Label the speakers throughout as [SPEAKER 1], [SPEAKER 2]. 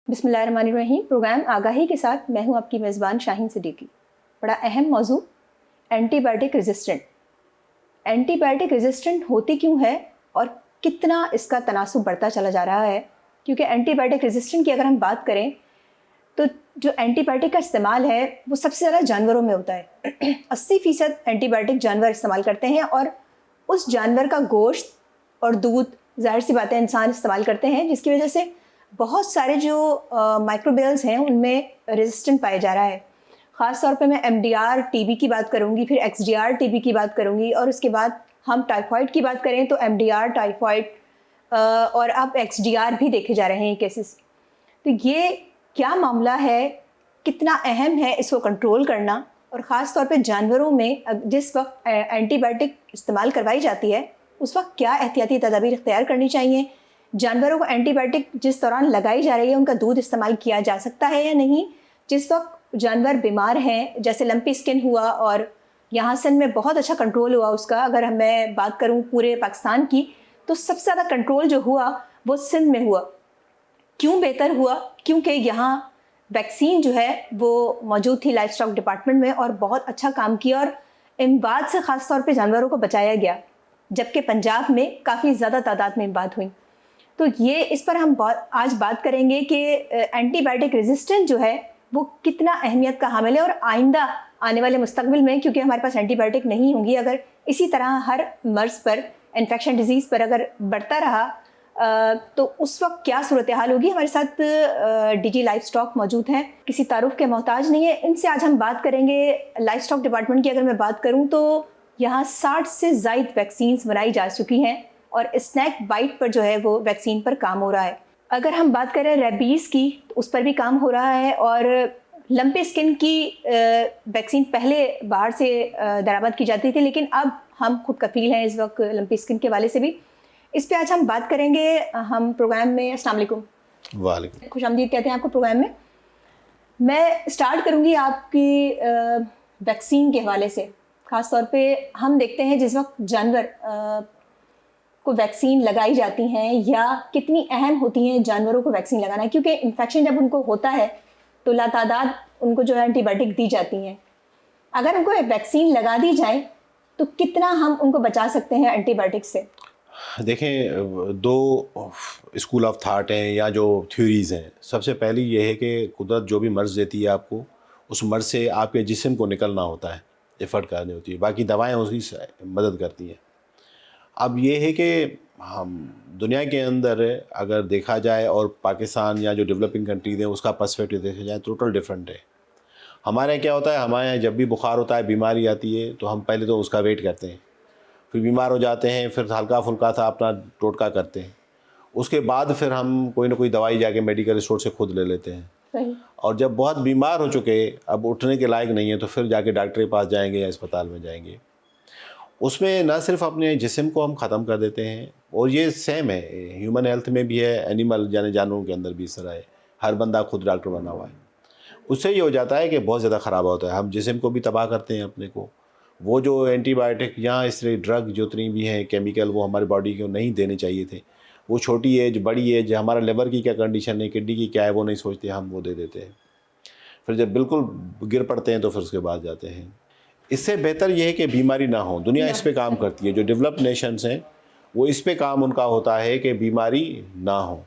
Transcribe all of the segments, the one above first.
[SPEAKER 1] बिस्मिल्लाहिर्रहमानिर्रहीम। प्रोग्राम आगाही के साथ मैं हूं आपकी मेज़बान शाहीन सिद्दीकी। बड़ा अहम मौजू एंटीबायोटिक रेजिस्टेंट। एंटीबायोटिक रेजिस्टेंट होती क्यों है और कितना इसका तनासुब बढ़ता चला जा रहा है, क्योंकि एंटीबायोटिक रेजिस्टेंट की अगर हम बात करें तो जो एंटीबायोटिक का इस्तेमाल है वो सबसे ज़्यादा जानवरों में होता है। 80% एंटीबायोटिक जानवर इस्तेमाल करते हैं और उस जानवर का गोश्त और दूध ज़ाहिर सी बात है इंसान इस्तेमाल करते हैं, जिसकी वजह से बहुत सारे जो माइक्रोबियल्स हैं उनमें रेजिस्टेंट पाया जा रहा है। ख़ास तौर पे मैं MDR टीबी की बात करूँगी, फिर XDR टीबी की बात करूँगी और उसके बाद हम टाइफाइड की बात करें तो MDR टाइफाइड और अब XDR भी देखे जा रहे हैं केसेस। तो ये क्या मामला है, कितना अहम है इसको कंट्रोल करना, और ख़ास तौर पे जानवरों में जिस वक्त एंटीबायोटिक इस्तेमाल करवाई जाती है उस वक्त क्या एहतियाती तदाबीर इख्तियार करनी चाहिए, जानवरों को एंटीबायोटिक जिस दौरान लगाई जा रही है उनका दूध इस्तेमाल किया जा सकता है या नहीं, जिस वक्त जानवर बीमार हैं जैसे लंपी स्किन हुआ और यहाँ सिंध में बहुत अच्छा कंट्रोल हुआ उसका। अगर मैं बात करूँ पूरे पाकिस्तान की तो सबसे ज़्यादा कंट्रोल जो हुआ वो सिंध में हुआ। क्यों बेहतर हुआ? क्योंकि यहाँ वैक्सीन जो है वो मौजूद थी लाइफ स्टॉक डिपार्टमेंट में और बहुत अच्छा काम किया और इम्बाद से ख़ास तौर पे जानवरों को बचाया गया, जबकि पंजाब में काफ़ी ज़्यादा तादाद में इम्बाद हुई। तो ये इस पर हम आज बात करेंगे कि एंटीबायोटिक रेजिस्टेंट जो है वो कितना अहमियत का हामिल है और आइंदा आने वाले मुस्तकबिल में, क्योंकि हमारे पास एंटीबायोटिक नहीं होंगी, अगर इसी तरह हर मर्ज़ पर, इन्फेक्शन डिजीज़ पर अगर बढ़ता रहा तो उस वक्त क्या सूरत हाल होगी। हमारे साथ DG लाइफ स्टॉक मौजूद हैं, किसी तारुफ के मोहताज नहीं है। इनसे आज हम बात करेंगे लाइफ स्टॉक डिपार्टमेंट की। अगर मैं बात करूँ तो यहाँ 60 से ज़ायद वैक्सीन्स बनाई जा चुकी हैं और स्नैक बाइट पर जो है वो वैक्सीन पर काम हो रहा है। अगर हम बात करें रेबीज़ की तो उस पर भी काम हो रहा है और लंपी स्किन की वैक्सीन पहले बाहर से दरामद की जाती थी, लेकिन अब हम खुद कफील हैं इस वक्त लंपी स्किन के वाले से भी। इस पे आज हम बात करेंगे हम प्रोग्राम में। अस्सलाम वालेकुम।
[SPEAKER 2] वालेकुम।
[SPEAKER 1] खुशामदीद कहते हैं आपको प्रोग्राम में। मैं स्टार्ट करूँगी आपकी वैक्सीन के हवाले से। ख़ास तौर पे हम देखते हैं जिस वक्त जानवर को वैक्सीन लगाई जाती हैं या कितनी अहम होती हैं जानवरों को वैक्सीन लगाना, क्योंकि इन्फेक्शन जब उनको होता है तो लातादाद उनको जो है एंटीबायोटिक दी जाती हैं। अगर उनको वैक्सीन लगा दी जाए तो कितना हम उनको बचा सकते हैं एंटीबायोटिक से?
[SPEAKER 2] देखें, दो स्कूल ऑफ थाट हैं या जो थ्योरीज़ हैं। सबसे पहली ये है कि कुदरत जो भी मर्ज़ देती है आपको, उस मर्ज़ से आपके जिस्म को निकलना होता है, एफ़र्ट करनी होती है, बाकी दवाएं उसकी मदद करती हैं। अब ये है कि हम दुनिया के अंदर अगर देखा जाए और पाकिस्तान या जो डेवलपिंग कंट्रीज़ हैं उसका पर्सपेक्टिव देखा जाए, टोटल डिफरेंट है। हमारे यहाँ क्या होता है, हमारे यहाँ जब भी बुखार होता है, बीमारी आती है, तो हम पहले तो उसका वेट करते हैं, फिर बीमार हो जाते हैं, फिर हल्का फुल्का सा अपना टोटका करते हैं, उसके बाद फिर हम कोई ना कोई दवाई जाके मेडिकल स्टोर से खुद ले लेते हैं।
[SPEAKER 1] सही।
[SPEAKER 2] और जब बहुत बीमार हो चुके, अब उठने के लायक नहीं है, तो फिर जाके डॉक्टर के पास जाएंगे या अस्पताल में जाएंगे। उसमें न सिर्फ अपने जिस्म को हम ख़त्म कर देते हैं, और ये सेम है ह्यूमन हेल्थ में भी है, एनिमल यानी जानवरों के अंदर भी इस तरह है। हर बंदा खुद डॉक्टर बना हुआ है। उससे ये हो जाता है कि बहुत ज़्यादा ख़राब होता है, हम जिस्म को भी तबाह करते हैं अपने को। वो जो एंटीबायोटिक या इस तरह ड्रग जितनी भी हैं केमिकल, वो हमारी बॉडी को नहीं देने चाहिए थे। वो छोटी एज बड़ी एज, हमारा लिवर की क्या कंडीशन है, किडनी की क्या है, वो नहीं सोचते, हम वो दे देते हैं। फिर जब बिल्कुल गिर पड़ते हैं तो फिर उसके बाद जाते हैं। इससे बेहतर ये है कि बीमारी ना हो। दुनिया इस पे काम करती है, जो डेवलप्ड नेशंस हैं वो इस पे काम उनका होता है कि बीमारी ना हो,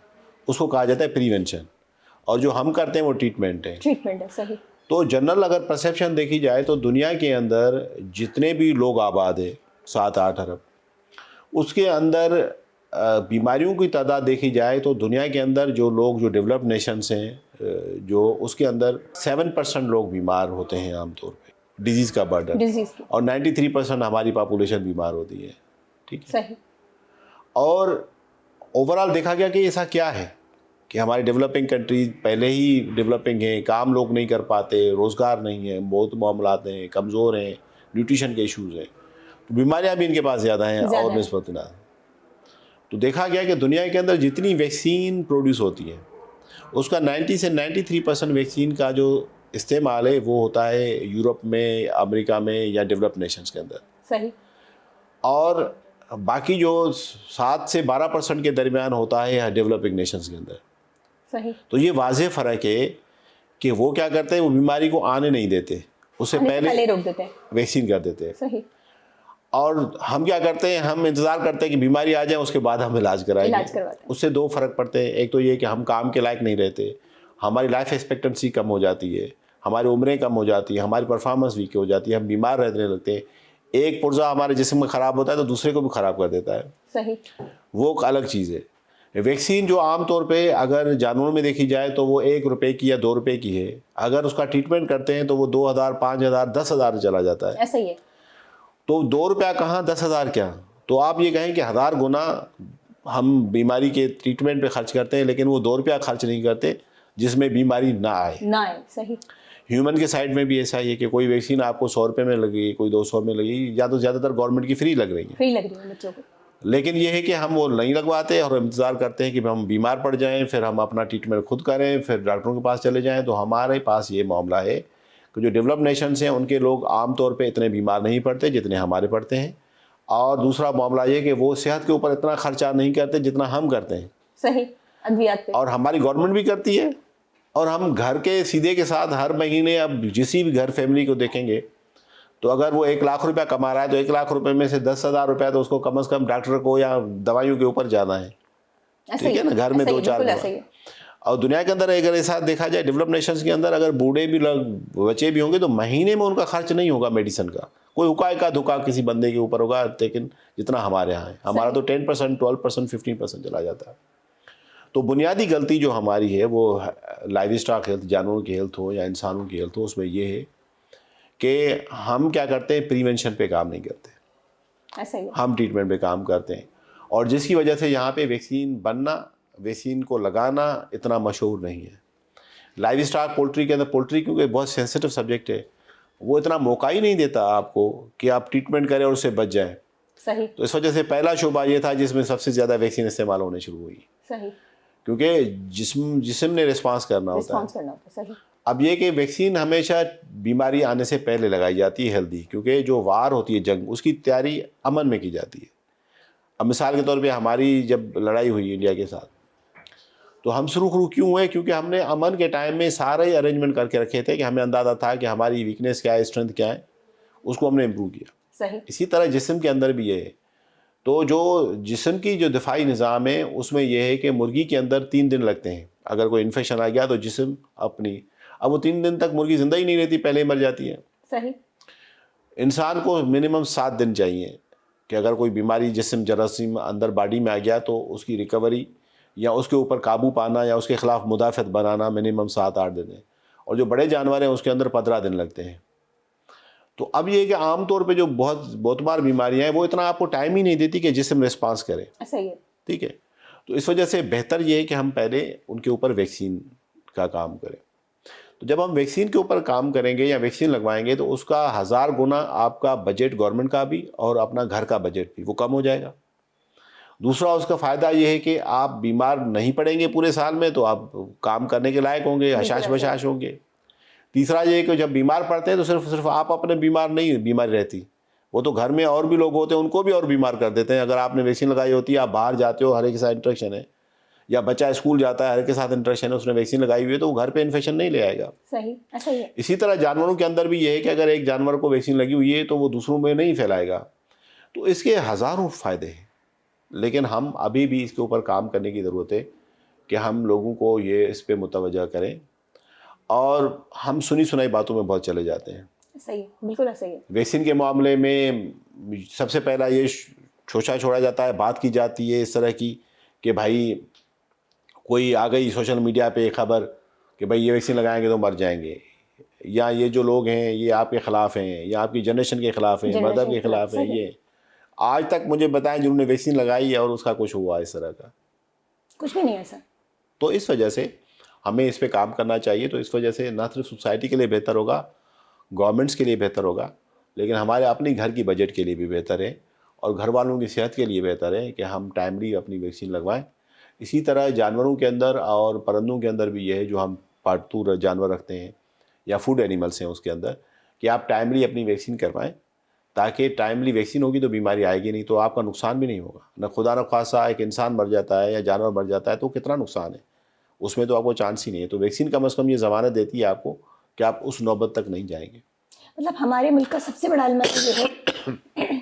[SPEAKER 2] उसको कहा जाता है प्रिवेंशन, और जो हम करते हैं वो ट्रीटमेंट है।
[SPEAKER 1] ट्रीटमेंट है, सही।
[SPEAKER 2] तो जनरल अगर परसेप्शन देखी जाए तो दुनिया के अंदर जितने भी लोग आबाद है 7-8 अरब, उसके अंदर बीमारियों की तादाद देखी जाए तो दुनिया के अंदर जो लोग जो डेवलप्ड नेशंस हैं, जो उसके अंदर 7% लोग बीमार होते हैं आमतौर पे, डिजीज़ का बर्डन, और 93% हमारी पॉपुलेशन बीमार होती है। ठीक है,
[SPEAKER 1] सही।
[SPEAKER 2] और ओवरऑल देखा गया कि ऐसा क्या है कि हमारी डेवलपिंग कंट्रीज पहले ही डेवलपिंग हैं, काम लोग नहीं कर पाते, रोज़गार नहीं है, बहुत मामलात हैं, कमज़ोर हैं, न्यूट्रिशन के इश्यूज़ हैं, तो बीमारियां भी इनके पास ज़्यादा हैं और निस्बत ना। तो देखा गया कि दुनिया के अंदर जितनी वैक्सीन प्रोड्यूस होती है उसका 90 से 93% वैक्सीन का जो इस्तेमाल है वो होता है यूरोप में, अमेरिका में या डेवलप्ड नेशंस के अंदर।
[SPEAKER 1] सही।
[SPEAKER 2] और बाकी जो 7 से 12% के दरमियान होता है डेवलपिंग नेशंस के अंदर।
[SPEAKER 1] सही।
[SPEAKER 2] तो ये वाज़ेह फ़र्क है कि वो क्या करते हैं, वो बीमारी को आने नहीं देते, उससे पहले
[SPEAKER 1] रोक देते हैं।
[SPEAKER 2] वैक्सीन कर देते हैं।
[SPEAKER 1] सही।
[SPEAKER 2] और हम क्या करते हैं, हम इंतज़ार करते हैं कि बीमारी आ जाए, उसके बाद हम इलाज कराएंगे।
[SPEAKER 1] इलाज करवाते हैं।
[SPEAKER 2] उससे दो फ़र्क पड़ते हैं। एक तो ये कि हम काम के लायक नहीं रहते, हमारी लाइफ एक्सपेक्टेंसी कम हो जाती है, हमारी उम्रें कम हो जाती हैं, हमारी परफॉर्मेंस वीक हो जाती है, हम बीमार रहने लगते हैं। एक पुर्जा हमारे जिस्म में ख़राब होता है तो दूसरे को भी ख़राब कर देता है।
[SPEAKER 1] सही।
[SPEAKER 2] वो एक अलग चीज़ है। वैक्सीन जो आम तौर पे अगर जानवरों में देखी जाए तो वो 1 रुपए की या 2 रुपए की है। अगर उसका ट्रीटमेंट करते हैं तो वो 2000, 5000, 10,000 चला जाता है।
[SPEAKER 1] ऐसा ही है।
[SPEAKER 2] तो 2 रुपया कहाँ, 10,000 क्या। तो आप ये कहें कि 1000 गुना हम बीमारी के ट्रीटमेंट पे खर्च करते हैं, लेकिन वो 2 रुपया खर्च नहीं करते जिसमें बीमारी ना आए।
[SPEAKER 1] सही।
[SPEAKER 2] ह्यूमन के साइड में भी ऐसा ही है कि कोई वैक्सीन आपको 100 रुपये में लगेगी, कोई 200 में लगेगी, या तो ज़्यादातर गवर्नमेंट की फ्री लग रही है।
[SPEAKER 1] फ्री लग रही है बच्चों को।
[SPEAKER 2] लेकिन ये है कि हम वो नहीं लगवाते और इंतज़ार करते हैं कि हम बीमार पड़ जाएं, फिर हम अपना ट्रीटमेंट खुद करें, फिर डॉक्टरों के पास चले जाएं। तो हमारे पास ये मामला है कि जो डेवलप नेशंस हैं उनके लोग आम तौर पे इतने बीमार नहीं पड़ते जितने हमारे पड़ते हैं। और दूसरा मामला ये कि वो सेहत के ऊपर इतना खर्चा नहीं करते जितना हम करते हैं।
[SPEAKER 1] सही। अद्वियात पे।
[SPEAKER 2] और हमारी गवर्नमेंट भी करती है। और हम घर के सीधे के साथ हर महीने, अब जिसी भी घर फैमिली को देखेंगे तो अगर वो 1 लाख रुपया कमा रहा है तो 1 लाख रुपए में से 10,000 रुपया तो उसको कम से कम डॉक्टर को या दवाइयों के ऊपर जाना है। ठीक है ना, घर में 2-4 दवा। और दुनिया के अंदर अगर ऐसा देखा जाए, डेवलप नेशंस के अंदर अगर बूढ़े भी लोग, बच्चे भी होंगे तो महीने में उनका खर्च नहीं होगा मेडिसिन का। कोई हुक्का का धुका किसी बंदे के ऊपर होगा, लेकिन जितना हमारे यहाँ है, हमारा तो 10%, 12%, 15% चला जाता है। तो बुनियादी गलती जो हमारी है वो लाइव स्टॉक हेल्थ, जानवरों की हेल्थ हो या इंसानों की हेल्थ हो, उसमें ये है कि हम क्या करते हैं, प्रिवेंशन पे काम नहीं करते।
[SPEAKER 1] ऐसा ही।
[SPEAKER 2] हम ट्रीटमेंट पे काम करते हैं, और जिसकी वजह से यहाँ पे वैक्सीन बनना, वैक्सीन को लगाना इतना मशहूर नहीं है। लाइव स्टॉक पोल्ट्री के अंदर, पोल्ट्री क्योंकि बहुत सेंसिटिव सब्जेक्ट है, वो इतना मौका ही नहीं देता आपको कि आप ट्रीटमेंट करें और उससे बच जाएं।
[SPEAKER 1] सही।
[SPEAKER 2] तो इस वजह से पहला शोबा ये था जिसमें सबसे ज़्यादा वैक्सीन इस्तेमाल होने शुरू हुई।
[SPEAKER 1] सही।
[SPEAKER 2] क्योंकि जिस्म ने रिस्पांस करना होता है।
[SPEAKER 1] सही। अब
[SPEAKER 2] ये कि वैक्सीन हमेशा बीमारी आने से पहले लगाई जाती है, हेल्दी, क्योंकि जो वार होती है, जंग, उसकी तैयारी अमन में की जाती है। अब मिसाल के तौर पे हमारी जब लड़ाई हुई इंडिया के साथ, तो हम शुरू क्यों हुए, क्योंकि हमने अमन के टाइम में सारे अरेंजमेंट करके रखे थे कि हमें अंदाज़ा था कि हमारी वीकनेस क्या है, स्ट्रेंथ क्या है, उसको हमने इम्प्रूव किया।
[SPEAKER 1] सही।
[SPEAKER 2] इसी तरह जिस्म के अंदर भी ये है। तो जो जिस्म की जो दिफाई निज़ाम है उसमें यह है कि मुर्गी के अंदर 3 दिन लगते हैं। अगर कोई इन्फेक्शन आ गया तो जिस्म अपनी, अब वो 3 दिन तक मुर्गी ज़िंदा ही नहीं रहती, पहले ही मर जाती है।
[SPEAKER 1] सही।
[SPEAKER 2] इंसान को मिनिमम 7 दिन चाहिए कि अगर कोई बीमारी जिस्म जरासीम अंदर बॉडी में आ गया तो उसकी रिकवरी या उसके ऊपर काबू पाना या उसके ख़िलाफ़ मुदाफ़त बनाना मिनिमम 7-8 दिन है। और जो बड़े जानवर हैं उसके अंदर 15 दिन लगते हैं। तो अब ये है कि आम तौर पे जो बहुत बार बीमारियां हैं वो इतना आपको टाइम ही नहीं देती कि जिस्म रिस्पांस करे।
[SPEAKER 1] सही है।
[SPEAKER 2] ठीक है। तो इस वजह से बेहतर ये है कि हम पहले उनके ऊपर वैक्सीन का काम करें। तो जब हम वैक्सीन के ऊपर काम करेंगे या वैक्सीन लगवाएंगे तो उसका 1000 गुना आपका बजट, गवर्नमेंट का भी और अपना घर का बजट भी, वो कम हो जाएगा। दूसरा उसका फ़ायदा ये है कि आप बीमार नहीं पड़ेंगे पूरे साल में, तो आप काम करने के लायक होंगे, हशाश बशाश होंगे। तीसरा ये कि जब बीमार पड़ते हैं तो सिर्फ आप अपने बीमार नहीं, बीमारी रहती, वो तो घर में और भी लोग होते हैं, उनको भी और बीमार कर देते हैं। अगर आपने वैक्सीन लगाई होती है, आप बाहर जाते हो, हर एक के साथ इंट्रैक्शन है, या बच्चा स्कूल जाता है, हर एक के साथ इंट्रैक्शन है, उसने वैक्सीन लगाई हुई है, तो वो घर पे इन्फेक्शन नहीं ले आएगा।
[SPEAKER 1] सही। ऐसा ही है।
[SPEAKER 2] इसी तरह जानवरों के अंदर भी ये है कि अगर एक जानवर को वैक्सीन लगी हुई है तो वो दूसरों में नहीं फैलाएगा। तो इसके हज़ारों फ़ायदे हैं, लेकिन हम अभी भी इसके ऊपर काम करने की ज़रूरत है कि हम लोगों को ये इस पर मुतवज्जा करें। और हम सुनी सुनाई बातों में बहुत चले जाते हैं।
[SPEAKER 1] सही है, बिल्कुल सही है।
[SPEAKER 2] वैक्सीन के मामले में सबसे पहला ये शोशा छोड़ा जाता है, बात की जाती है इस तरह की कि भाई कोई आ गई सोशल मीडिया पे खबर कि भाई ये वैक्सीन लगाएंगे तो मर जाएंगे, या ये जो लोग हैं ये आपके ख़िलाफ़ हैं, या आपकी जनरेशन के ख़िलाफ़ हैं, मदद के ख़िलाफ़ हैं। ये आज तक मुझे बताएं जिन्होंने वैक्सीन लगाई है और उसका कुछ हुआ इस तरह का?
[SPEAKER 1] कुछ भी नहीं है सर। तो
[SPEAKER 2] इस वजह से हमें इस पे काम करना चाहिए। तो इस वजह से ना सिर्फ सोसाइटी के लिए बेहतर होगा, गवर्नमेंट्स के लिए बेहतर होगा, लेकिन हमारे अपने घर की बजट के लिए भी बेहतर है और घर वालों की सेहत के लिए बेहतर है कि हम टाइमली अपनी वैक्सीन लगवाएं। इसी तरह जानवरों के अंदर और परिंदों के अंदर भी ये है, जो हम पालतू जानवर रखते हैं या फूड एनिमल्स हैं उसके अंदर, कि आप टाइमली अपनी वैक्सीन करवाएं, ताकि टाइमली वैक्सीन होगी तो बीमारी आएगी नहीं, तो आपका नुकसान भी नहीं होगा। न खुदा न खासा एक इंसान मर जाता है या जानवर मर जाता है तो कितना नुकसान है, उसमें तो आपको चांस ही नहीं है। तो वैक्सीन कम से कम ये ज़मानत देती है आपको कि आप उस नौबत तक नहीं जाएंगे।
[SPEAKER 1] मतलब हमारे मुल्क का सबसे बड़ा अलमत ये है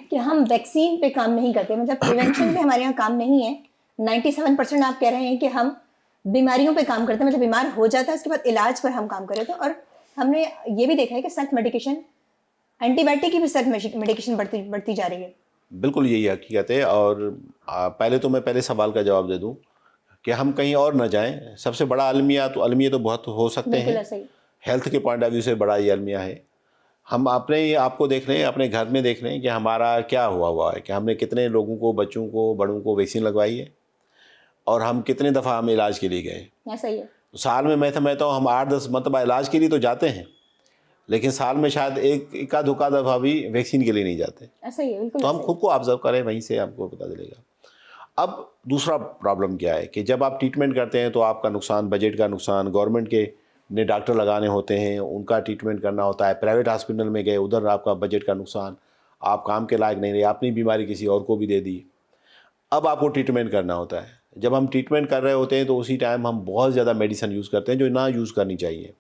[SPEAKER 1] कि हम वैक्सीन पे काम नहीं करते, मतलब प्रिवेंशन पे हमारे यहाँ काम नहीं है। 97% आप कह रहे हैं कि हम बीमारियों पे काम करते हैं, मतलब बीमार हो जाता है उसके बाद इलाज पर हम काम कर रहे थे। और हमने ये भी देखा है कि सेल्फ मेडिकेशन, एंटीबायोटिक की भी सेल्फ मेडिकेशन बढ़ती जा रही है।
[SPEAKER 2] बिल्कुल यही हकीकत है। और पहले तो मैं पहले सवाल का जवाब दे दूं कि हम कहीं और न जाएं। सबसे बड़ा अलमिया तो बहुत हो सकते
[SPEAKER 1] बिल्कुल
[SPEAKER 2] हैं,
[SPEAKER 1] ऐसा ही।
[SPEAKER 2] हेल्थ के पॉइंट ऑफ व्यू से बड़ा ये अलमिया है। हम अपने आपको देख रहे हैं, अपने घर में देख रहे हैं कि हमारा क्या हुआ है, कि हमने कितने लोगों को, बच्चों को, बड़ों को वैक्सीन लगवाई है और हम कितने दफ़ा हम इलाज के लिए गए।
[SPEAKER 1] ऐसा ही है।
[SPEAKER 2] साल में मैं समझता हूँ हम 8-10 मरतबा इलाज के लिए तो जाते हैं, लेकिन साल में शायद इक्का दुक्का दफ़ा भी वैक्सीन के लिए नहीं जाते।
[SPEAKER 1] ऐसा ही है, बिल्कुल
[SPEAKER 2] तो हम
[SPEAKER 1] ऐसा ही
[SPEAKER 2] खुद को ऑब्जर्व करें, वहीं से आपको पता चलेगा। अब दूसरा प्रॉब्लम क्या है कि जब आप ट्रीटमेंट करते हैं तो आपका नुकसान, बजट का नुकसान, गवर्नमेंट के ने डॉक्टर लगाने होते हैं, उनका ट्रीटमेंट करना होता है। प्राइवेट हॉस्पिटल में गए, उधर आपका बजट का नुकसान, आप काम के लायक नहीं रहे, अपनी बीमारी किसी और को भी दे दी, अब आपको ट्रीटमेंट करना होता है। जब हम ट्रीटमेंट कर रहे होते हैं तो उसी टाइम हम बहुत ज़्यादा मेडिसिन यूज़ करते हैं जो ना यूज़ करनी चाहिए,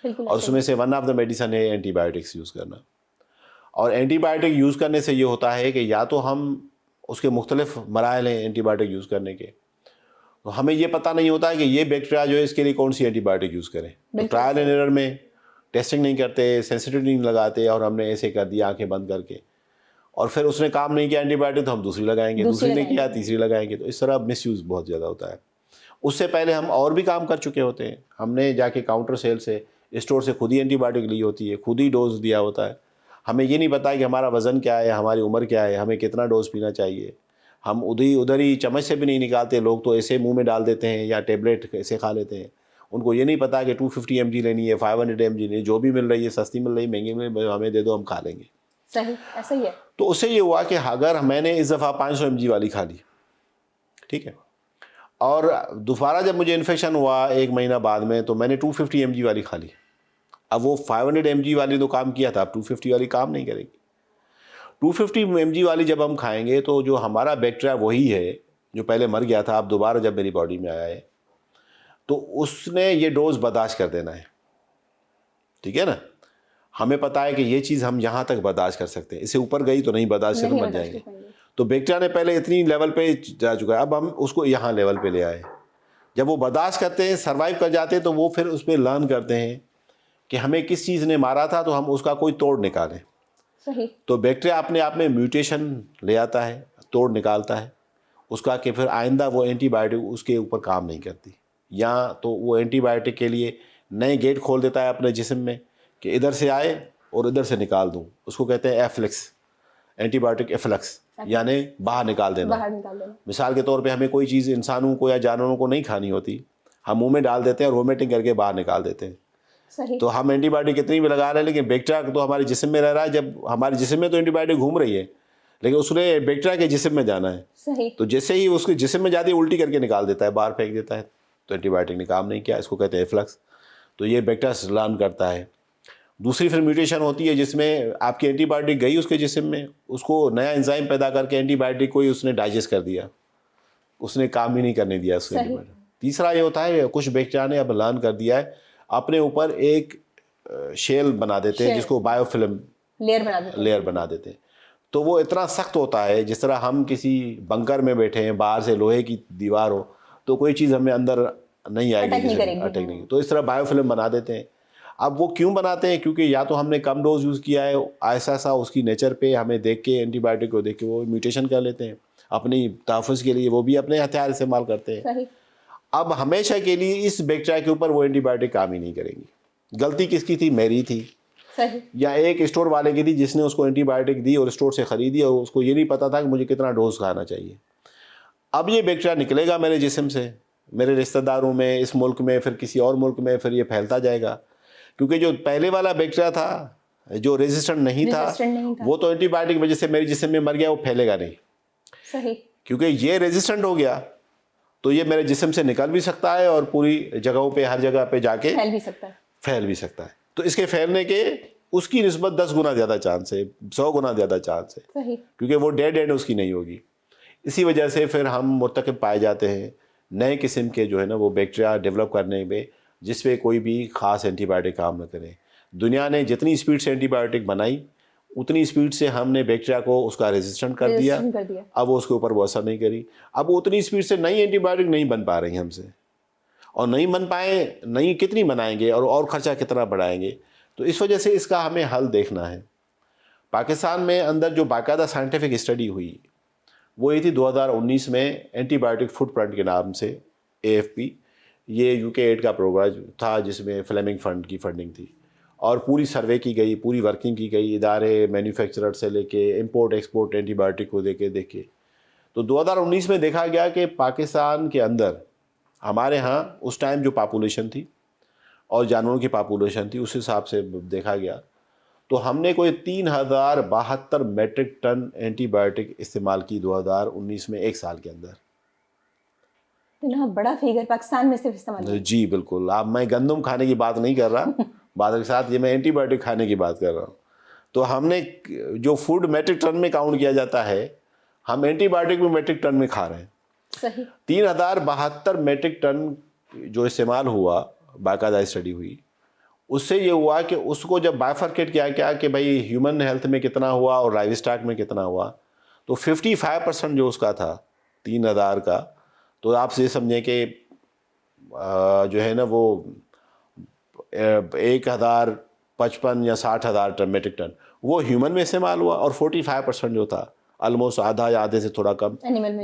[SPEAKER 1] बिल्कुल
[SPEAKER 2] और
[SPEAKER 1] ऐसा ही
[SPEAKER 2] उसमें से वन ऑफ द मेडिसिन है एंटीबायोटिक्स यूज़ करना। और एंटीबायोटिक यूज़ करने से ये होता है कि या तो हम उसके मुख्तलिफ मराहल हैं एंटीबायोटिक यूज़ करने के, तो हमें ये पता नहीं होता है कि ये बैक्टीरिया जो है इसके लिए कौन सी एंटीबायोटिक यूज़ करें। तो
[SPEAKER 1] बिल्कुल
[SPEAKER 2] ट्रायल
[SPEAKER 1] सही।
[SPEAKER 2] एंड एरर में टेस्टिंग नहीं करते, सेंसिटिविटी नहीं लगाते, और हमने ऐसे कर दिया आंखें बंद करके, और फिर उसने काम नहीं किया एंटीबायोटिक तो हम दूसरी लगाएंगे, दूसरी ने किया तीसरी लगाएंगे। तो इस तरह मिसयूज़ बहुत ज़्यादा होता है। उससे पहले हम और भी काम कर चुके होते हैं। हमने जाके काउंटर सेल से, स्टोर से खुद ही एंटीबायोटिक ली होती है, खुद ही डोज दिया होता है। हमें ये नहीं पता है कि हमारा वज़न क्या है, हमारी उम्र क्या है, हमें कितना डोज पीना चाहिए। हम उधर ही चम्मच से भी नहीं निकालते, लोग तो ऐसे मुंह में डाल देते हैं या टेबलेट ऐसे खा लेते हैं। उनको ये नहीं पता कि 250 mg लेनी है, 500 mg लेनी है, जो भी मिल रही है, सस्ती मिल रही है, महंगी मिल रही है, हमें दे दो, हम खा लेंगे।
[SPEAKER 1] सही, ऐसा ही है।
[SPEAKER 2] तो उससे ये हुआ कि अगर मैंने इस दफ़ा 500 mg वाली खा ली, ठीक है, और दोबारा जब मुझे इन्फेक्शन हुआ 1 महीना बाद में, तो मैंने 250 mg वाली खा ली। अब वो 500 mg वाली तो काम किया था, अब 250 वाली काम नहीं करेगी। 250 mg वाली जब हम खाएंगे तो जो हमारा बैक्टीरिया वही है जो पहले मर गया था, अब दोबारा जब मेरी बॉडी में आया है तो उसने ये डोज बर्दाश्त कर देना है, ठीक है ना। हमें पता है कि ये चीज़ हम यहाँ तक बर्दाश्त कर सकते हैं, इससे ऊपर गई तो नहीं बर्दाश्त से, तो मर जाएंगे। तो बैक्टीरिया ने पहले इतनी लेवल पे जा चुका है, अब हम उसको यहाँ लेवल पे ले आए। जब वो बर्दाश्त करते हैं, सर्वाइव कर जाते हैं, तो वो फिर उस पर लर्न करते हैं कि हमें किस चीज़ ने मारा था, तो हम उसका कोई तोड़ निकालें।
[SPEAKER 1] सही।
[SPEAKER 2] तो बैक्टीरिया अपने आप में म्यूटेशन ले आता है, तोड़ निकालता है उसका, कि फिर आइंदा वो एंटीबायोटिक उसके ऊपर काम नहीं करती, या तो वो एंटीबायोटिक के लिए नए गेट खोल देता है अपने जिस्म में कि इधर से आए और इधर से निकाल दूँ। उसको कहते हैं एफ्लेक्स, एंटीबायोटिक एफ्लेक्स, यानी बाहर निकाल देना। मिसाल के तौर पे हमें कोई चीज़ इंसानों को या जानवरों को नहीं खानी होती, हम मुंह में डाल देते हैं और वोमिटिंग करके बाहर निकाल देते हैं।
[SPEAKER 1] सही।
[SPEAKER 2] तो हम एंटीबायोटिक कितनी भी लगा रहे हैं, लेकिन बैक्टीरिया तो हमारे जिस्म में रह रहा है। जब हमारे जिस्म में तो एंटीबायोटिक घूम रही है, लेकिन उसने बैक्टीरिया के जिस्म में जाना है।
[SPEAKER 1] सही।
[SPEAKER 2] तो जैसे ही उसके जिस्म में जाती है, उल्टी करके निकाल देता है, बाहर फेंक देता है। तो एंटीबायोटिक ने काम नहीं किया, इसको कहते हैं एफ्लक्स। तो ये बैक्टीरिया लर्न करता है। दूसरी फिर म्यूटेशन होती है जिसमें आपकी एंटीबायोटिक गई उसके जिस्म में, उसको नया एंजाइम पैदा करके एंटीबायोटिक को ही उसने डाइजेस्ट कर दिया, उसने काम ही नहीं करने दिया उसको एंटीबायोटिक। तीसरा ये होता है कुछ बैक्टीरिया ने अब लर्न कर दिया है, अपने ऊपर एक शेल बना देते हैं जिसको बायोफिल्म लेयर बना देते हैं। तो वो इतना सख्त होता है, जिस तरह हम किसी बंकर में बैठे हैं, बाहर से लोहे की दीवार हो तो कोई चीज़ हमें अंदर नहीं आएगी, अटैक नहीं। तो इस तरह बायोफिल्म बना देते हैं। अब वो क्यों बनाते हैं? क्योंकि या तो हमने कम डोज यूज़ किया है, ऐसा उसकी नेचर पे हमें देख के, एंटीबायोटिक को देख के वो म्यूटेशन कर लेते हैं अपनी तहफ़्फ़ुज़ के लिए, वो भी अपने हथियार इस्तेमाल करते हैं। अब हमेशा के लिए इस बैक्टीरिया के ऊपर वो एंटीबायोटिक काम ही नहीं करेंगी। गलती किसकी थी? मेरी थी, या एक स्टोर वाले की थी जिसने उसको एंटीबायोटिक दी और स्टोर से ख़रीदी, और उसको ये नहीं पता था कि मुझे कितना डोज खाना चाहिए। अब ये बैक्टीरिया निकलेगा मेरे जिस्म से, मेरे रिश्तेदारों में, इस मुल्क में, फिर किसी और मुल्क में, फिर ये फैलता जाएगा। क्योंकि जो पहले वाला बैक्टीरिया था, जो रेजिस्टेंट नहीं था, वो तो एंटीबायोटिक की वजह से मेरे जिस्म में मर गया, वो फैलेगा नहीं।
[SPEAKER 1] सही।
[SPEAKER 2] क्योंकि ये रेजिस्टेंट हो गया तो ये मेरे जिस्म से निकल भी सकता है और पूरी जगहों पे, हर जगह पे जाके फैल भी सकता है। तो इसके फैलने के उसकी निस्बत 10 गुना ज़्यादा चांस है, 100 गुना ज़्यादा चांस है, क्योंकि वो डेड एंड उसकी नहीं होगी। इसी वजह से फिर हम मुर्तकिब पाए जाते हैं नए किस्म के जो है ना वो बैक्टीरिया डेवलप करने में, जिस पे कोई भी ख़ास एंटीबायोटिक काम न करे। दुनिया ने जितनी स्पीड से एंटीबायोटिक बनाई उतनी स्पीड से हमने बैक्टीरिया को उसका रेजिस्टेंट कर दिया। अब वो उसके ऊपर वो असर नहीं करी। अब उतनी स्पीड से नई एंटीबायोटिक नहीं बन पा रही हमसे, और नहीं बन पाए, नहीं कितनी बनाएंगे और ख़र्चा कितना बढ़ाएंगे। तो इस वजह से इसका हमें हल देखना है। पाकिस्तान में अंदर जो बाकायदा साइंटिफिक स्टडी हुई वो ये थी 2019 में, एंटीबायोटिक फुटप्रिंट के नाम से, AFP, ये UK-8 का प्रोग्राम था जिसमें फ्लेमिंग फंड की फंडिंग थी, और पूरी सर्वे की गई, पूरी वर्किंग की गई, इदारे मैन्युफैक्चरर से लेके इंपोर्ट एक्सपोर्ट एंटीबायोटिक को देखे। तो 2019 में देखा गया कि पाकिस्तान के अंदर हमारे यहाँ उस टाइम जो पॉपुलेशन थी और जानवरों की पॉपुलेशन थी उस हिसाब से देखा गया तो हमने कोई 3072 मेट्रिक टन एंटीबायोटिक इस्तेमाल की 2019 में, एक साल के अंदर।
[SPEAKER 1] इतना बड़ा फिगर पाकिस्तान में सिर्फ इस्तेमाल?
[SPEAKER 2] जी बिल्कुल। अब मैं गंदम खाने की बात नहीं कर रहा, बात के साथ ये मैं एंटीबायोटिक खाने की बात कर रहा हूँ। तो हमने जो फूड मेट्रिक टन में काउंट किया जाता है, हम एंटीबायोटिक भी मेट्रिक टन में खा रहे हैं।
[SPEAKER 1] सही।
[SPEAKER 2] 3072 मेट्रिक टन जो इस्तेमाल हुआ, बाकायदा स्टडी हुई, उससे ये हुआ कि उसको जब बाइफरकेट किया गया कि भाई ह्यूमन हेल्थ में कितना हुआ और लाइव स्टॉक में कितना हुआ, तो 55% जो उसका था 3000 का, तो आप ये समझें कि जो है ना वो 1055 या 60,000 टन मेट्रिक टन वो ह्यूमन में इस्तेमाल हुआ, और 45% जो था ऑलमोस्ट आधा या आधे से थोड़ा कम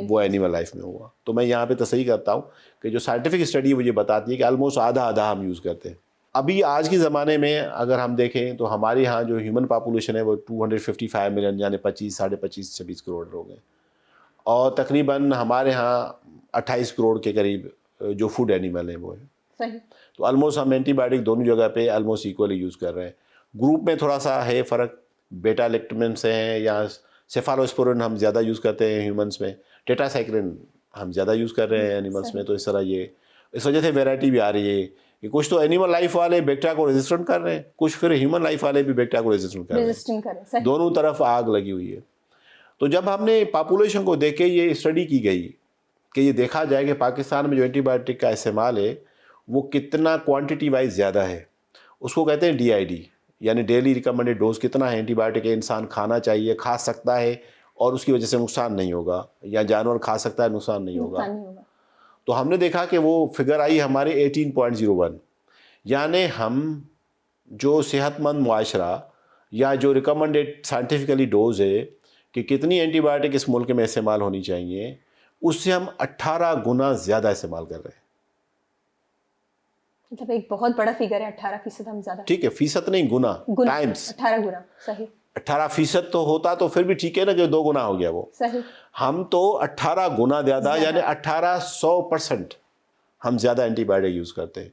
[SPEAKER 2] वो एनिमल लाइफ में हुआ। तो मैं यहाँ पे तसल्ली करता हूँ कि जो साइंटिफिक स्टडी मुझे बताती है कि ऑलमोस्ट आधा आधा हम यूज़ करते हैं। अभी आज के ज़माने में अगर हम देखें तो हमारे यहाँ जो ह्यूमन पॉपुलेशन है वो 255 मिलियन, यानी 25-26 करोड़ लोग हैं, और तकरीबन हमारे यहाँ 28 करोड़ के करीब जो फूड एनिमल हैं वो है।
[SPEAKER 1] सही।
[SPEAKER 2] तो ऑलमोस्ट हम एंटीबायोटिक दोनों जगह पे ऑलमोस्ट इक्वली यूज़ कर रहे हैं। ग्रुप में थोड़ा सा है फ़र्क, बेटा लैक्टमेंट से हैं या सेफालोस्पोरिन हम ज़्यादा यूज़ करते हैं ह्यूमंस में, टेट्रासाइक्लिन हम ज़्यादा यूज़ कर रहे हैं एनिमल्स में। तो इस तरह ये इस वजह से वैरायटी भी आ रही है कि कुछ तो एनिमल लाइफ वाले बैक्टीरिया को रेजिस्टेंट कर रहे हैं, कुछ फिर ह्यूमन लाइफ वाले भी बैक्टीरिया को रेजिस्टेंट कर रहे हैं। दोनों तरफ आग लगी हुई है। तो जब हमने पॉपुलेशन को देख के ये स्टडी की गई कि ये देखा जाए कि पाकिस्तान में जो एंटीबायोटिक का इस्तेमाल है वो कितना क्वांटिटी वाइज ज़्यादा है, उसको कहते हैं DID, यानी डेली रिकमेंडेड डोज कितना है एंटीबायोटिक इंसान खाना चाहिए, खा सकता है और उसकी वजह से नुकसान नहीं होगा, या जानवर खा सकता है नुकसान नहीं होगा। तो हमने देखा कि वो फिगर आई हमारे 18.01, यानी हम जो सेहतमंद मुआशरा या जो रिकमेंडेड साइंटिफिकली डोज है कि कितनी एंटीबायोटिक इस मुल्क में इस्तेमाल होनी चाहिए, उससे हम 18 गुना ज़्यादा इस्तेमाल कर रहे हैं।
[SPEAKER 1] मतलब एक बहुत बड़ा फिगर है, 18% हम ज़्यादा।
[SPEAKER 2] ठीक है, फीसद नहीं, गुना टाइम्स,
[SPEAKER 1] 18 गुना। सही।
[SPEAKER 2] 18% तो होता तो फिर भी ठीक है ना, कि 2 गुना हो गया वो।
[SPEAKER 1] सही। हम
[SPEAKER 2] तो 18 गुना ज़्यादा, यानी 1800% हम ज़्यादा एंटीबायोटिक यूज़ करते हैं।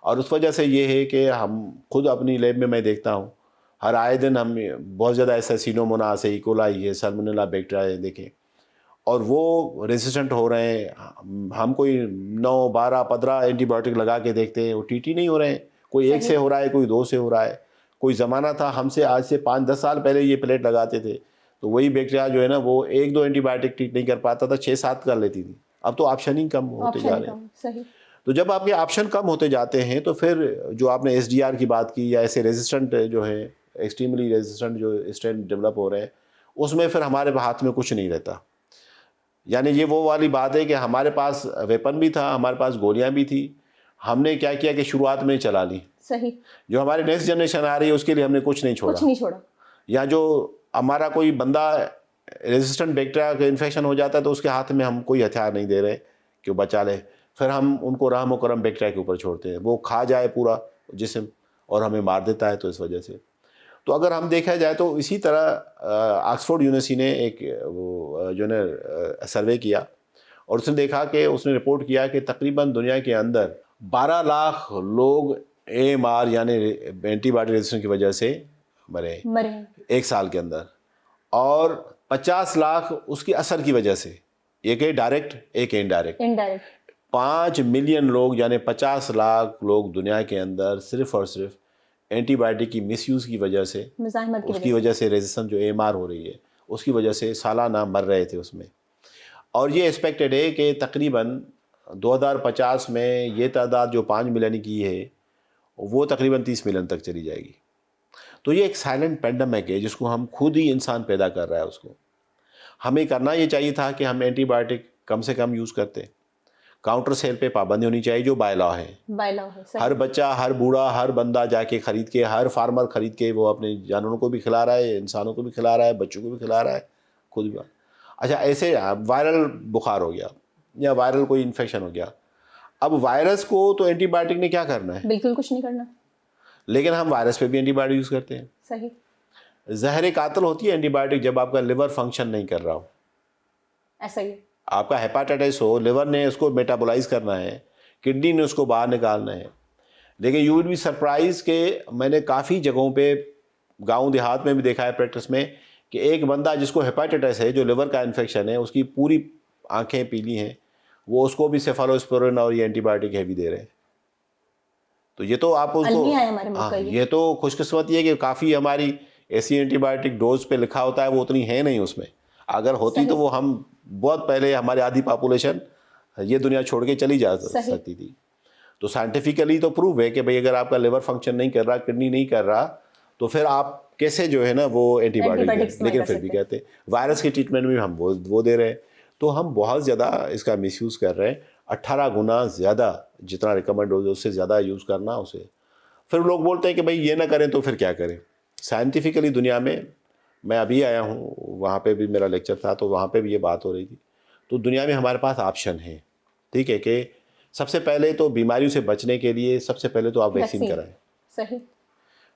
[SPEAKER 2] और उस वजह से ये है कि हम खुद अपनी लैब में मैं देखता हूँ हर आए दिन हम बहुत ज़्यादा ऐसा सीनोमोनास है, इकोलाई है, साल्मोनेला बैक्टीरिया है देखें, और वो रेजिस्टेंट हो रहे हैं। हम कोई 9, 12, 15 एंटीबायोटिक लगा के देखते हैं, वो TT नहीं हो रहे हैं। कोई 1 से हो रहा है, कोई 2 से हो रहा है। कोई ज़माना था हमसे आज से 5-10 साल पहले ये प्लेट लगाते थे तो वही बैक्टीरिया जो है ना वो 1-2 एंटीबायोटिक ट्रीट नहीं कर पाता था, 6-7 कर लेती थी। अब तो ऑप्शन ही कम होते जा रहे हैं।
[SPEAKER 1] सही।
[SPEAKER 2] तो जब आपके ऑप्शन कम होते जाते हैं तो फिर जो आपने SDR की बात की, या ऐसे रेजिस्टेंट जो है एक्सट्रीमली रेजिस्टेंट जो स्ट्रेन डेवलप हो रहे हैं, उसमें फिर हमारे हाथ में कुछ नहीं रहता। यानी ये वो वाली बात है कि हमारे पास वेपन भी था, हमारे पास गोलियां भी थी, हमने क्या किया कि शुरुआत में चला ली।
[SPEAKER 1] सही।
[SPEAKER 2] जो हमारी नेक्स्ट जनरेशन आ रही है उसके लिए हमने कुछ नहीं छोड़ा। या जो हमारा कोई बंदा रेजिस्टेंट बैक्टीरिया का इन्फेक्शन हो जाता है तो उसके हाथ में हम कोई हथियार नहीं दे रहे कि वो बचा ले, फिर हम उनको रहम करम बैक्टीरिया के ऊपर छोड़ते हैं, वो खा जाए पूरा जिस्म और हमें मार देता है। तो इस वजह से तो अगर हम देखा जाए तो इसी तरह ऑक्सफोर्ड यूनिवर्सिटी ने एक वो जो है सर्वे किया और उसने देखा कि उसने रिपोर्ट किया कि तकरीबन दुनिया के अंदर 12 लाख लोग AMR यानी एंटीबायोटिक रेजिस्टेंस की वजह से मरे 1 साल के अंदर, और 50 लाख उसके असर की वजह से, एक है डायरेक्ट एक इनडायरेक्ट। 5 मिलियन लोग यानी 50 लाख लोग दुनिया के अंदर सिर्फ और सिर्फ एंटीबायोटिक की मिसयूज़ की वजह से, उसकी वजह से रेजिस्टेंस जो AMR हो रही है उसकी वजह से सालाना मर रहे थे उसमें। और ये एक्सपेक्टेड है कि तकरीबन 2050 में ये तादाद जो 5 मिलियन की है वो तकरीबन 30 मिलियन तक चली जाएगी। तो ये एक साइलेंट पेंडेमिक है जिसको हम खुद ही इंसान पैदा कर रहा है। उसको हमें करना ये चाहिए था कि हम एंटीबायोटिक कम से कम यूज़ करते। काउंटर सेल पे पाबंदी होनी चाहिए जो बाय लॉ है।
[SPEAKER 1] बाय लॉ है, सही।
[SPEAKER 2] हर बच्चा, हर बूढ़ा, हर बंदा जाके खरीद के, हर फार्मर खरीद के वो अपने जानवरों को भी खिला रहा है, इंसानों को भी खिला रहा है, बच्चों को भी खिला रहा है, खुद भी। अच्छा, ऐसे वायरल बुखार हो गया या वायरल कोई इन्फेक्शन हो गया, अब वायरस को तो एंटीबायोटिक ने क्या करना है?
[SPEAKER 1] बिल्कुल कुछ नहीं करना।
[SPEAKER 2] लेकिन हम वायरस पे भी एंटीबायोटिक यूज़ करते हैं।
[SPEAKER 1] सही।
[SPEAKER 2] जहर कातिल होती है एंटीबायोटिक जब आपका लिवर फंक्शन नहीं कर रहा हो।
[SPEAKER 1] ऐसा ही है।
[SPEAKER 2] आपका हेपाटाइटिस हो, लिवर ने उसको मेटाबोलाइज करना है, किडनी ने उसको बाहर निकालना है। लेकिन यू विल बी सरप्राइज के मैंने काफ़ी जगहों पे गांव देहात में भी देखा है प्रैक्टिस में कि एक बंदा जिसको हेपाटाइटिस है, जो लिवर का इन्फेक्शन है, उसकी पूरी आंखें पीली हैं, वो उसको भी सेफालोस्पोरिन और ये एंटीबायोटिक हैवी दे रहे हैं। तो ये तो आप उसको,
[SPEAKER 1] अलमी है हमारे मुल्क का
[SPEAKER 2] ये तो खुशकिस्मती है कि काफ़ी हमारी ऐसी एंटीबायोटिक डोज पे लिखा होता है, वो उतनी है नहीं उसमें। अगर होती तो वो हम बहुत पहले, हमारी आधी पॉपुलेशन ये दुनिया छोड़ के चली जा सकती थी। तो साइंटिफिकली तो प्रूव है कि भाई अगर आपका लिवर फंक्शन नहीं कर रहा, किडनी नहीं कर रहा, तो फिर आप कैसे जो है ना वो एंटीबायोटिक। लेकिन फिर भी कहते हैं वायरस के ट्रीटमेंट में हम वो दे रहे हैं। तो हम बहुत ज़्यादा इसका मिसयूज़ कर रहे हैं। 18 गुना ज़्यादा जितना रिकमेंड हो उससे ज़्यादा यूज़ करना उसे। फिर लोग बोलते हैं कि भाई ये ना करें तो फिर क्या करें। साइंटिफिकली दुनिया में, मैं अभी आया हूँ, वहाँ पे भी मेरा लेक्चर था तो वहाँ पे भी ये बात हो रही थी। तो दुनिया में हमारे पास ऑप्शन है, ठीक है, कि सबसे पहले तो बीमारियों से बचने के लिए सबसे पहले तो आप वैक्सीन कराएं।
[SPEAKER 1] सही।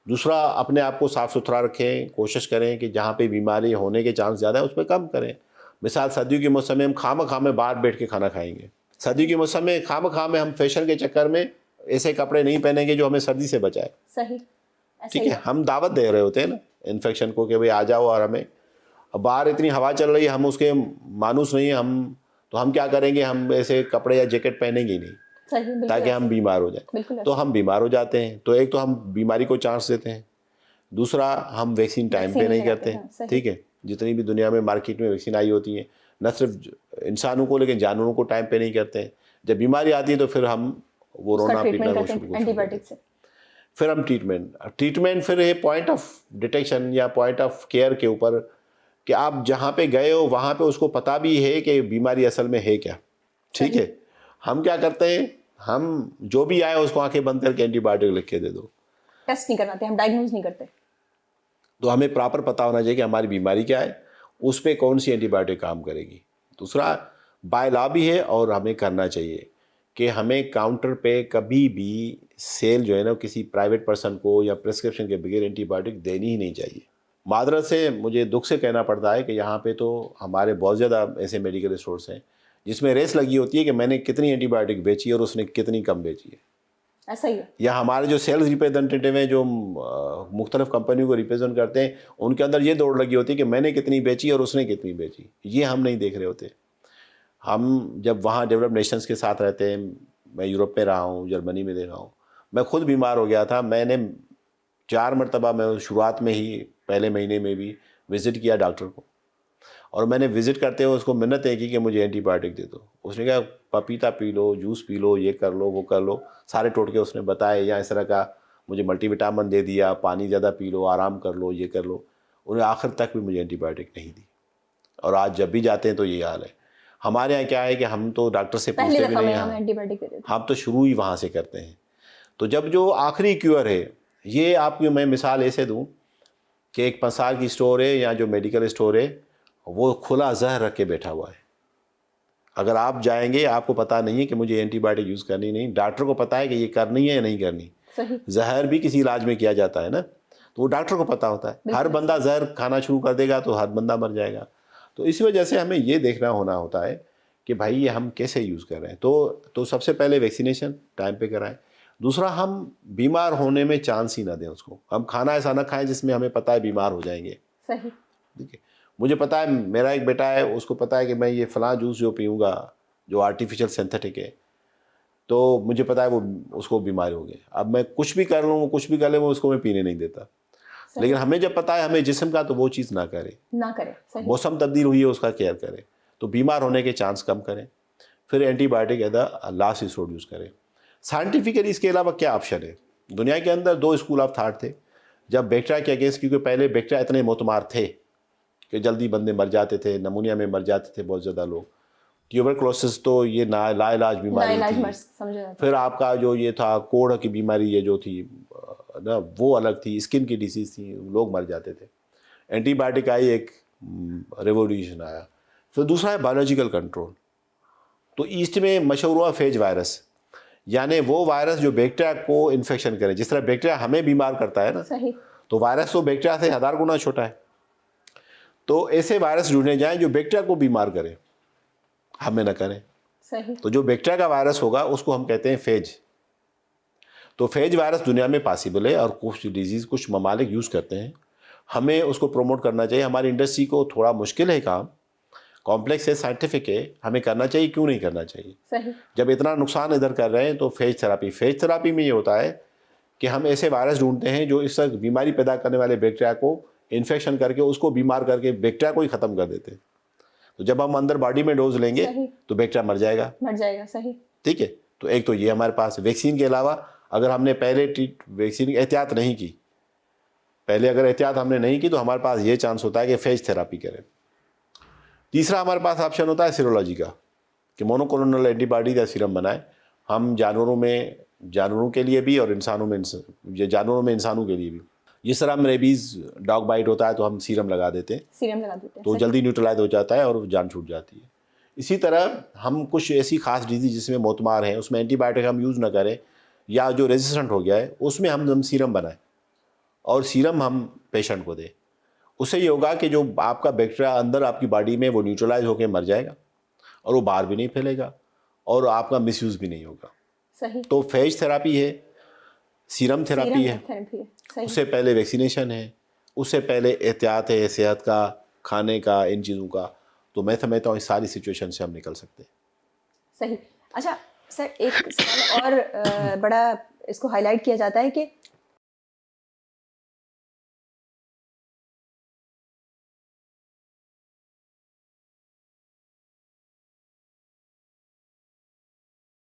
[SPEAKER 2] दूसरा, अपने आप को साफ़ सुथरा रखें, कोशिश करें कि जहाँ पे बीमारी होने के चांस ज़्यादा है उस पर कम करें। मिसाल सर्दियों के मौसम में हम खाम में बाहर बैठ के खाना खाएंगे। सर्दियों के मौसम में खाम में हम फैशन के चक्कर में ऐसे कपड़े नहीं पहनेंगे जो हमें सर्दी से बचाए।
[SPEAKER 1] सही।
[SPEAKER 2] ठीक है, हम दावत दे रहे होते हैं ना इन्फेक्शन को कि भाई आ जाओ, और हमें बाहर इतनी हवा चल रही है, हम उसके मानूस नहीं हैं, हम क्या करेंगे, हम ऐसे कपड़े या जैकेट पहनेंगे ही नहीं ताकि हम बीमार हो जाए। तो हम बीमार हो जाते हैं। तो एक तो हम बीमारी को चांस देते हैं, दूसरा हम वैक्सीन टाइम पे नहीं करते हैं। ठीक है, जितनी भी दुनिया में मार्केट में वैक्सीन आई होती है, न सिर्फ इंसानों को लेकिन जानवरों को टाइम पे नहीं करते हैं। जब बीमारी आती है तो फिर हम वो रोना पीटना वो शुरू
[SPEAKER 1] एंटीबायोटिक से।
[SPEAKER 2] फिर हम ट्रीटमेंट फिर ये पॉइंट ऑफ डिटेक्शन या पॉइंट ऑफ केयर के ऊपर कि आप जहाँ पे गए हो वहाँ पे उसको पता भी है कि बीमारी असल में है क्या। ठीक है, हम क्या करते हैं, हम जो भी आए उसको आंखें बंद करके एंटीबायोटिक लिख के दे दो।
[SPEAKER 1] टेस्ट नहीं करवाते, हम डायग्नोज नहीं करते।
[SPEAKER 2] तो हमें प्रॉपर पता होना चाहिए कि हमारी बीमारी क्या है, उस पर कौन सी एंटीबायोटिक काम करेगी। दूसरा, बाय लॉ भी है और हमें करना चाहिए कि हमें काउंटर पे कभी भी सेल जो है ना किसी प्राइवेट पर्सन को या प्रिस्क्रिप्शन के बगैर एंटीबायोटिक देनी ही नहीं चाहिए। मादरत से मुझे दुख से कहना पड़ता है कि यहाँ पे तो हमारे बहुत ज़्यादा ऐसे मेडिकल स्टोर्स हैं जिसमें रेस लगी होती है कि मैंने कितनी एंटीबायोटिक बेची और उसने कितनी कम बेची है।
[SPEAKER 1] ऐसा ही है।
[SPEAKER 2] या हमारे जो सेल्स रिप्रेजेंटेटिव हैं जो मुख्तलिफ कंपनियों को रिप्रेजेंट करते हैं, उनके अंदर ये दौड़ लगी होती है कि मैंने कितनी बेची और उसने कितनी बेची। ये हम नहीं देख रहे होते। हम जब वहाँ डेवलप्ड नेशंस के साथ रहते हैं, मैं यूरोप में रहा हूँ, जर्मनी में देखा हूँ, मैं खुद बीमार हो गया था। मैंने 4 मरतबा, मैं शुरुआत में ही पहले महीने में भी विज़िट किया डॉक्टर को, और मैंने विज़िट करते हुए उसको मिन्नत की कि मुझे एंटीबायोटिक दे दो। उसने कहा पपीता P low, juice P low, ये कर लो, वो कर लो, सारे टोटके उसने बताए। या इस तरह का मुझे मल्टीविटामिन दे दिया, पानी ज़्यादा पी लो, आराम कर लो, ये कर लो। उन्हें आखिर तक भी मुझे एंटीबायोटिक नहीं दी, और आज जब भी जाते हैं तो ये हाल है। हमारे यहाँ क्या है कि हम तो डॉक्टर से पूछते भी नहीं, हम तो शुरू ही वहाँ से करते हैं। तो जब जो आखिरी क्योर है, ये आपकी मैं मिसाल ऐसे दूँ कि एक पसार की स्टोर है या जो मेडिकल स्टोर है वो खुला जहर रख के बैठा हुआ है। अगर आप जाएंगे, आपको पता नहीं है कि मुझे एंटीबायोटिक यूज़ करनी नहीं, डॉक्टर को पता है कि ये करनी है या नहीं करनी। जहर भी किसी इलाज में किया जाता है ना, तो वो डॉक्टर को पता होता है। हर बंदा जहर खाना शुरू कर देगा तो हर बंदा मर जाएगा। तो इसी वजह से हमें ये देखना होता है कि भाई ये हम कैसे यूज़ कर रहे हैं। तो सबसे पहले वैक्सीनेशन टाइम पे कराएं। दूसरा, हम बीमार होने में चांस ही ना दें उसको। हम खाना ऐसा ना खाएं जिसमें हमें पता है बीमार हो जाएंगे।
[SPEAKER 1] सही।
[SPEAKER 2] ठीक है, मुझे पता है, मेरा एक बेटा है, उसको पता है कि मैं ये फ़लाँ जूस जो पीऊँगा जो आर्टिफिशियल सिंथेटिक है, तो मुझे पता है वो उसको बीमारी हो गई। अब मैं कुछ भी कर लूँ, कुछ भी कर ले, वो उसको मैं पीने नहीं देता। लेकिन हमें जब पता है हमें जिस्म का, तो वो चीज़ ना करे।
[SPEAKER 1] सही।
[SPEAKER 2] मौसम तब्दील हुई है उसका केयर करें, तो बीमार होने के चांस कम करें। फिर antibiotic as the last resort use करें। साइंटिफिकली इसके अलावा क्या ऑप्शन है? दुनिया के अंदर 2 स्कूल ऑफ थॉट थे जब बैक्टीरिया के अगेंस्ट, क्योंकि पहले बैक्टीरिया इतने मोतमार थे कि जल्दी बंदे मर जाते थे, नमूनिया में मर जाते थे बहुत ज़्यादा लोग। ट्यूबरक्लोसिस तो ये लाइलाज बीमारी थी।
[SPEAKER 1] समझा जाता
[SPEAKER 2] फिर आपका जो ये था कोढ़ की बीमारी, ये जो थी ना, वो अलग थी, स्किन की डिसीज़ थी, लोग मर जाते थे। एंटीबायोटिक आई, एक रेवोल्यूशन आया। फिर दूसरा है बायोलॉजिकल कंट्रोल। तो ईस्ट में मशहूर हुआ फेज वायरस, यानी वो वायरस जो बैक्टीरिया को इन्फेक्शन करे। जिस तरह बैक्टीरिया हमें बीमार करता है ना,
[SPEAKER 1] सही।
[SPEAKER 2] तो वायरस तो बैक्टीरिया से 1000 गुना छोटा है। तो ऐसे वायरस ढूंढने जाएं जो बैक्टीरिया को बीमार करें, हमें ना करें।
[SPEAKER 1] सही।
[SPEAKER 2] तो जो बैक्टीरिया का वायरस होगा उसको हम कहते हैं फेज। तो फेज वायरस दुनिया में पॉसिबल है और कुछ डिजीज़ कुछ ममालिक यूज़ करते हैं। हमें उसको प्रमोट करना चाहिए। हमारी इंडस्ट्री को थोड़ा मुश्किल है काम, कॉम्प्लेक्स है, साइंटिफिक है, हमें करना चाहिए, क्यों नहीं करना चाहिए?
[SPEAKER 1] सही।
[SPEAKER 2] जब इतना नुकसान इधर कर रहे हैं तो फेज थेरापी में ये होता है कि हम ऐसे वायरस ढूंढते हैं जो इस बीमारी पैदा करने वाले बैक्टीरिया को इन्फेक्शन करके उसको बीमार करके बैक्टीरिया को ही ख़त्म कर देते हैं। तो जब हम अंदर बॉडी में डोज लेंगे तो बैक्टीरिया मर जाएगा।
[SPEAKER 1] सही।
[SPEAKER 2] ठीक है, तो एक तो ये हमारे पास। वैक्सीन के अलावा अगर हमने पहले वैक्सीन की एहतियात नहीं की, पहले अगर एहतियात हमने नहीं की, तो हमारे पास ये चांस होता है कि फेज थेरापी करें। तीसरा हमारे पास ऑप्शन होता है सीरोलॉजी का, कि मोनोक्लोनल एंटीबॉडी का सीरम बनाए। हम जानवरों के लिए भी और इंसानों में इंसानों के लिए भी। जिस तरह हम रेबीज़ डॉग बाइट होता है तो हम सीरम लगा देते हैं, तो जल्दी न्यूट्रलाइज हो जाता है और जान छूट जाती है। इसी तरह हम कुछ ऐसी खास डिजीज जिसमें मोतमार हैं उसमें एंटीबायोटिक हम यूज़ ना करें, या जो रेजिस्टेंट हो गया है उसमें हम सीरम बनाएं और सीरम हम पेशेंट को दें। उससे ये होगा कि जो आपका बैक्टीरिया अंदर आपकी बॉडी में वो न्यूट्रलाइज होकर मर जाएगा और वो बाहर भी नहीं फैलेगा और आपका मिसयूज़ भी नहीं होगा।
[SPEAKER 1] सही।
[SPEAKER 2] तो फेज थेरापी है, सीरम थेरापी है, उससे पहले वैक्सीनेशन है, उससे पहले एहतियात है सेहत का, खाने का, इन चीज़ों का। तो मैं समझता हूँ इस सारी सिचुएशन से हम निकल सकते हैं।
[SPEAKER 1] सही। अच्छा सर, एक सवाल और बड़ा इसको हाईलाइट किया जाता है कि